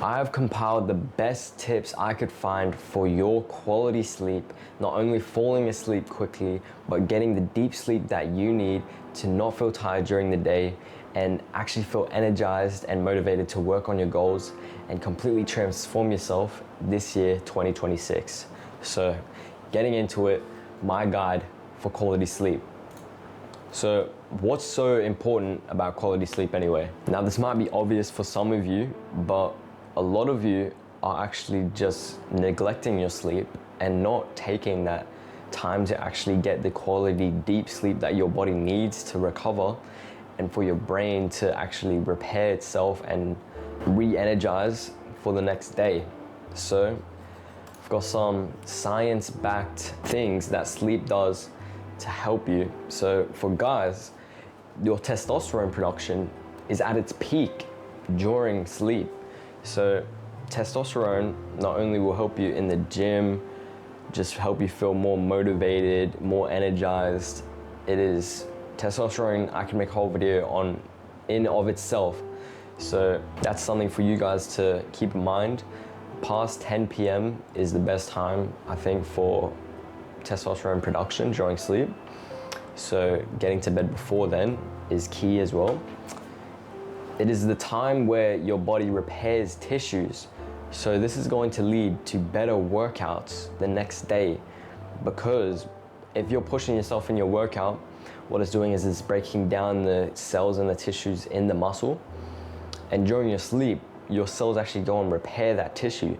I have compiled the best tips I could find for your quality sleep, not only falling asleep quickly, but getting the deep sleep that you need to not feel tired during the day and actually feel energized and motivated to work on your goals and completely transform yourself this year, 2026. So getting into it, my guide for quality sleep. So what's so important about quality sleep anyway? Now this might be obvious for some of you, but a lot of you are actually just neglecting your sleep and not taking that time to actually get the quality deep sleep that your body needs to recover and for your brain to actually repair itself and re-energize for the next day. So I've got some science-backed things that sleep does to help you. So for guys, your testosterone production is at its peak during sleep. So testosterone not only will help you in the gym, just help you feel more motivated, more energized. It is testosterone, I can make a whole video on in of itself. So that's something for you guys to keep in mind. Past 10 p.m. is the best time, I think, for testosterone production during sleep. So getting to bed before then is key as well. It is the time where your body repairs tissues. So this is going to lead to better workouts the next day, because if you're pushing yourself in your workout, what it's doing is it's breaking down the cells and the tissues in the muscle. And during your sleep, your cells actually go and repair that tissue.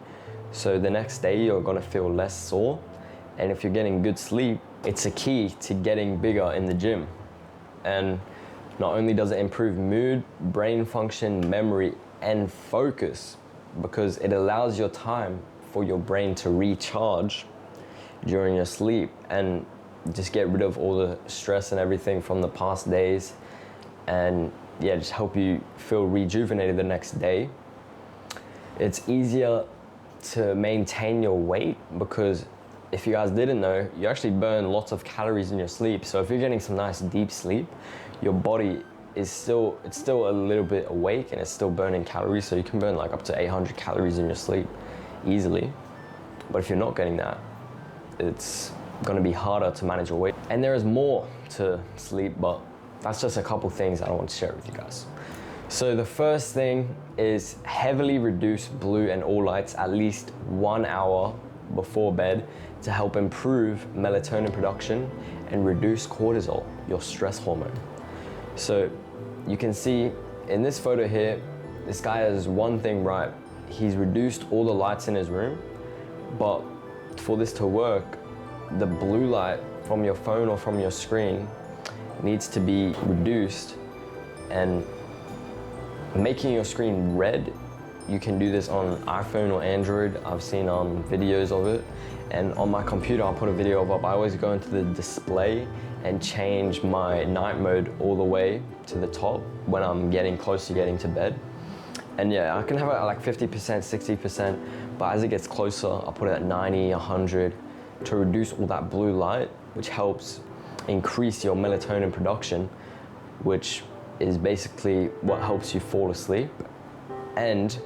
So the next day you're gonna feel less sore. And if you're getting good sleep, it's a key to getting bigger in the gym. And not only does it improve mood, brain function, memory, and focus, because it allows your time for your brain to recharge during your sleep and just get rid of all the stress and everything from the past days, and yeah, just help you feel rejuvenated the next day. It's easier to maintain your weight because if you guys didn't know, you actually burn lots of calories in your sleep. So if you're getting some nice deep sleep, your body is still a little bit awake and it's still burning calories. So you can burn like up to 800 calories in your sleep easily. But if you're not getting that, it's gonna be harder to manage your weight. And there is more to sleep, but that's just a couple things I want to share with you guys. So the first thing is heavily reduce blue and all lights at least 1 hour before bed to help improve melatonin production and reduce cortisol, your stress hormone. So you can see in this photo here, this guy has one thing right. He's reduced all the lights in his room, but for this to work, the blue light from your phone or from your screen needs to be reduced. And making your screen red, you can do this on iPhone or Android. I've seen videos of it. And on my computer, I'll put a video of it. I always go into the display and change my night mode all the way to the top when I'm getting close to getting to bed. And yeah, I can have it at like 50%, 60%, but as it gets closer, I'll put it at 90, 100 to reduce all that blue light, which helps increase your melatonin production, which is basically what helps you fall asleep. And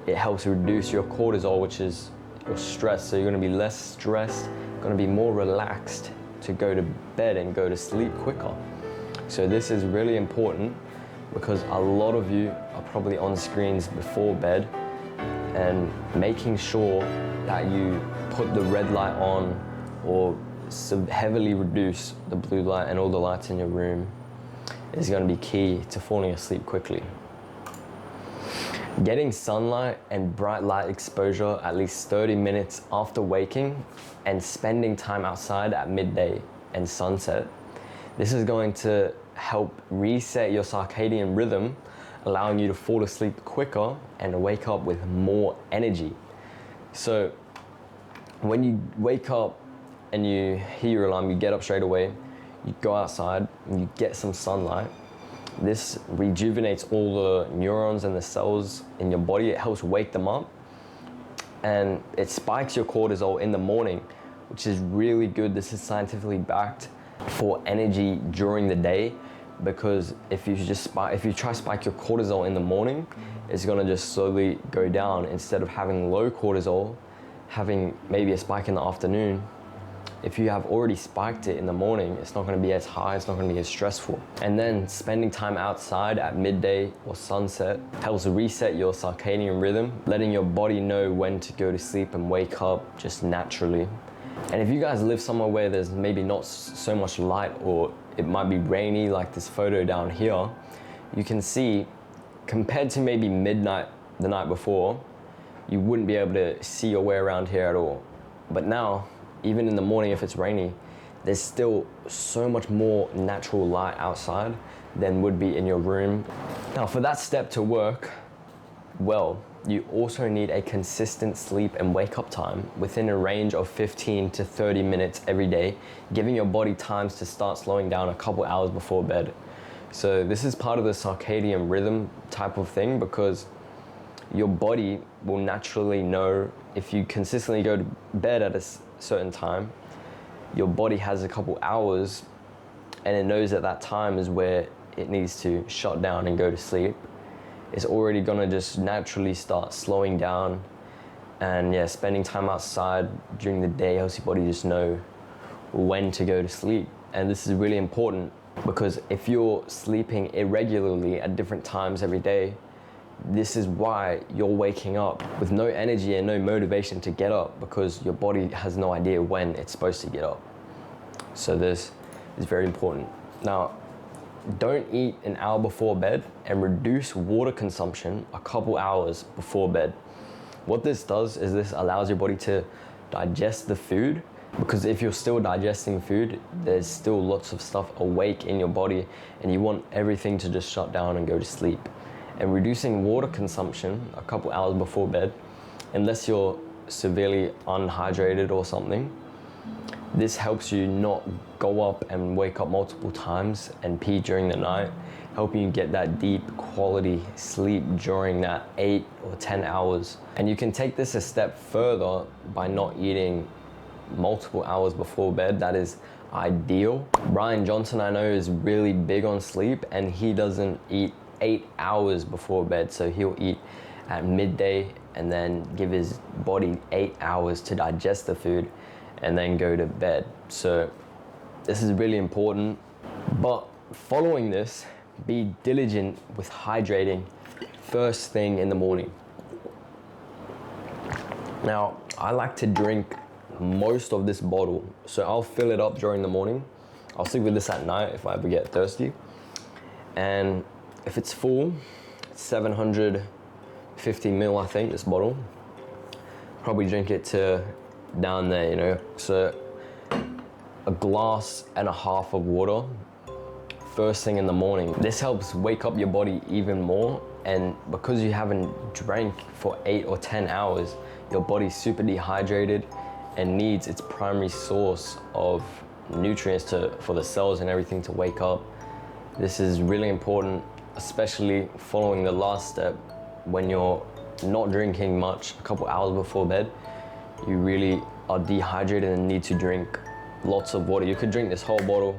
it helps reduce your cortisol, which is your stress. So you're gonna be less stressed, gonna be more relaxed to go to bed and go to sleep quicker. So this is really important because a lot of you are probably on screens before bed, and making sure that you put the red light on or heavily reduce the blue light and all the lights in your room is going to be key to falling asleep quickly. Getting sunlight and bright light exposure at least 30 minutes after waking and spending time outside at midday and sunset. This is going to help reset your circadian rhythm, allowing you to fall asleep quicker and wake up with more energy. So when you wake up and you hear your alarm, you get up straight away, you go outside and you get some sunlight. This rejuvenates all the neurons and the cells in your body. It helps wake them up, and it spikes your cortisol in the morning, which is really good. This is scientifically backed for energy during the day, because if you try spike your cortisol in the morning, it's gonna just slowly go down. Instead of having low cortisol, having maybe a spike in the afternoon, if you have already spiked it in the morning, it's not gonna be as high, it's not gonna be as stressful. And then spending time outside at midday or sunset helps reset your circadian rhythm, letting your body know when to go to sleep and wake up just naturally. And if you guys live somewhere where there's maybe not so much light, or it might be rainy like this photo down here, you can see compared to maybe midnight the night before, you wouldn't be able to see your way around here at all. But now, even in the morning if it's rainy, there's still so much more natural light outside than would be in your room. Now for that step to work well, you also need a consistent sleep and wake up time within a range of 15 to 30 minutes every day, giving your body times to start slowing down a couple hours before bed. So this is part of the circadian rhythm type of thing, because your body will naturally know if you consistently go to bed at a certain time, your body has a couple hours and it knows that time is where it needs to shut down and go to sleep. It's already gonna just naturally start slowing down. And yeah, spending time outside during the day helps your body just know when to go to sleep. And this is really important, because if you're sleeping irregularly at different times every day, this is why you're waking up with no energy and no motivation to get up, because your body has no idea when it's supposed to get up. So this is very important. Now, don't eat an hour before bed, and reduce water consumption a couple hours before bed. What this does is this allows your body to digest the food, because if you're still digesting food, there's still lots of stuff awake in your body, and you want everything to just shut down and go to sleep. And reducing water consumption a couple hours before bed, unless you're severely unhydrated or something, this helps you not go up and wake up multiple times and pee during the night, helping you get that deep quality sleep during that 8 or 10 hours. And you can take this a step further by not eating multiple hours before bed. That is ideal. Brian Johnson, I know, is really big on sleep, and he doesn't eat 8 hours before bed. So he'll eat at midday and then give his body 8 hours to digest the food and then go to bed. So this is really important. But following this, be diligent with hydrating first thing in the morning. Now, I like to drink most of this bottle, so I'll fill it up during the morning. I'll sleep with this at night if I ever get thirsty. And if it's full, it's 750 ml, I think, this bottle. Probably drink it to down there, you know. So a glass and a half of water first thing in the morning. This helps wake up your body even more, and because you haven't drank for 8 or 10 hours, your body's super dehydrated and needs its primary source of nutrients for the cells and everything to wake up. This is really important, especially following the last step. When you're not drinking much a couple hours before bed, you really are dehydrated and need to drink lots of water. You could drink this whole bottle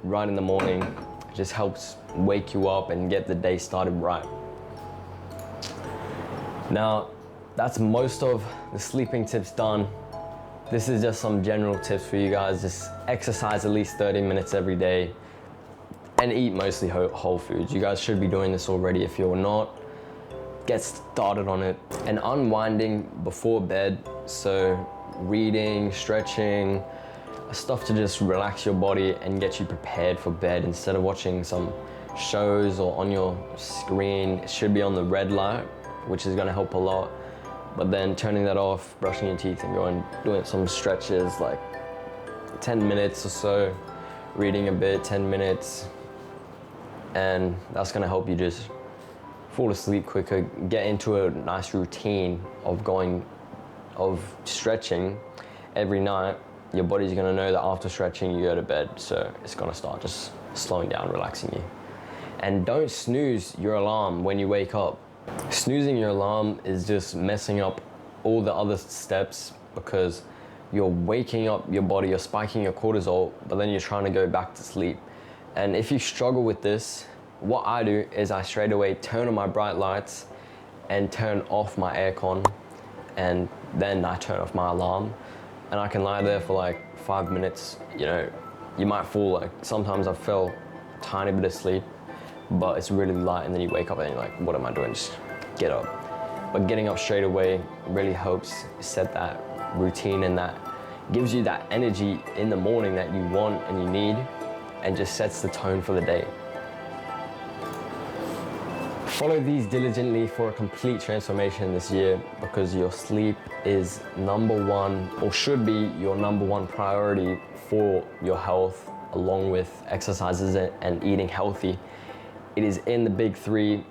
right in the morning. It just helps wake you up and get the day started right. Now, that's most of the sleeping tips done. This is just some general tips for you guys. Just exercise at least 30 minutes every day and eat mostly whole foods. You guys should be doing this already. If you're not, get started on it. And unwinding before bed, so reading, stretching, stuff to just relax your body and get you prepared for bed. Instead of watching some shows or on your screen, it should be on the red light, which is gonna help a lot. But then turning that off, brushing your teeth and going doing some stretches, like 10 minutes or so, reading a bit, 10 minutes, and that's gonna help you just fall asleep quicker, get into a nice routine of stretching every night. Your body's gonna know that after stretching you go to bed, so it's gonna start just slowing down, relaxing you. And don't snooze your alarm when you wake up. Snoozing your alarm is just messing up all the other steps, because you're waking up your body, you're spiking your cortisol, but then you're trying to go back to sleep. And if you struggle with this, what I do is I straight away turn on my bright lights and turn off my aircon, and then I turn off my alarm, and I can lie there for like 5 minutes. You know, you might fall, like sometimes I fell a tiny bit of sleep, but it's really light, and then you wake up and you're like, what am I doing? Just get up. But getting up straight away really helps set that routine, and that gives you that energy in the morning that you want and you need, and just sets the tone for the day. Follow these diligently for a complete transformation this year, because your sleep is number one, or should be your number one priority for your health, along with exercises and eating healthy. It is in the big three.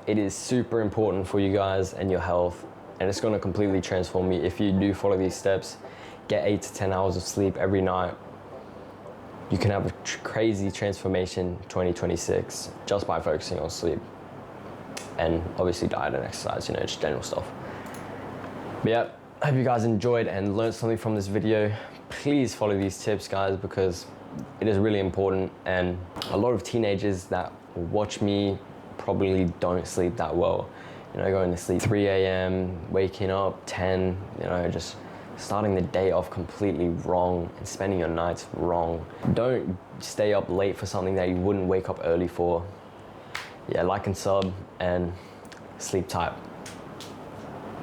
It is super important for you guys and your health, and it's gonna completely transform you. If you do follow these steps, get 8 to 10 hours of sleep every night, you can have a crazy transformation 2026 just by focusing on sleep. And obviously diet and exercise, you know, just general stuff. But yeah, I hope you guys enjoyed and learned something from this video. Please follow these tips, guys, because it is really important. And a lot of teenagers that watch me probably don't sleep that well. You know, going to sleep 3 a.m., waking up 10, you know, just starting the day off completely wrong and spending your nights wrong. Don't stay up late for something that you wouldn't wake up early for. Yeah, like and sub, and sleep tight.